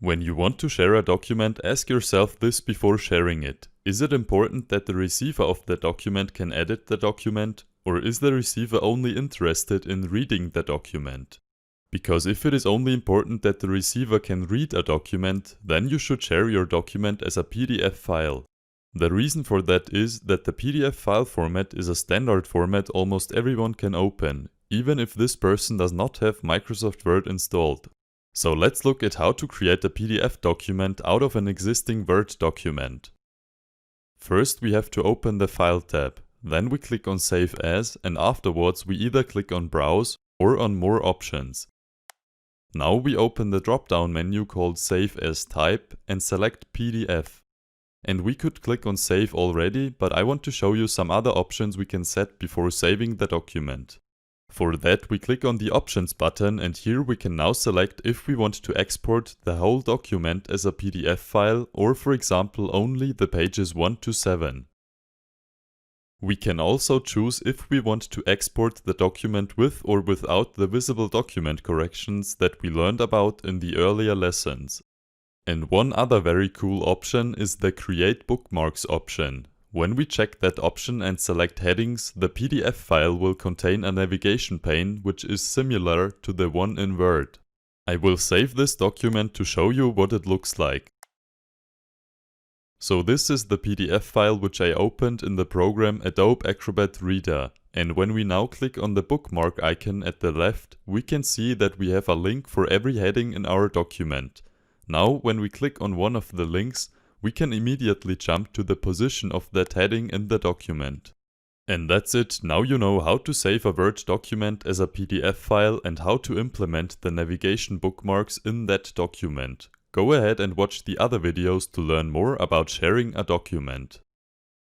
When you want to share a document, ask yourself this before sharing it. Is it important that the receiver of the document can edit the document, or is the receiver only interested in reading the document? Because if it is only important that the receiver can read a document, then you should share your document as a PDF file. The reason for that is that the PDF file format is a standard format almost everyone can open, even if this person does not have Microsoft Word installed. So let's look at how to create a PDF document out of an existing Word document. First we have to open the File tab, then we click on Save As, and afterwards we either click on Browse or on More Options. Now we open the drop-down menu called Save As Type and select PDF. And we could click on Save already, but I want to show you some other options we can set before saving the document. For that we click on the Options button, and here we can now select if we want to export the whole document as a PDF file or, for example, only the pages 1 to 7. We can also choose if we want to export the document with or without the visible document corrections that we learned about in the earlier lessons. And one other very cool option is the Create Bookmarks option. When we check that option and select headings, the PDF file will contain a navigation pane which is similar to the one in Word. I will save this document to show you what it looks like. So this is the PDF file which I opened in the program Adobe Acrobat Reader. And when we now click on the bookmark icon at the left, we can see that we have a link for every heading in our document. Now when we click on one of the links, we can immediately jump to the position of that heading in the document. And that's it, now you know how to save a Word document as a PDF file and how to implement the navigation bookmarks in that document. Go ahead and watch the other videos to learn more about sharing a document.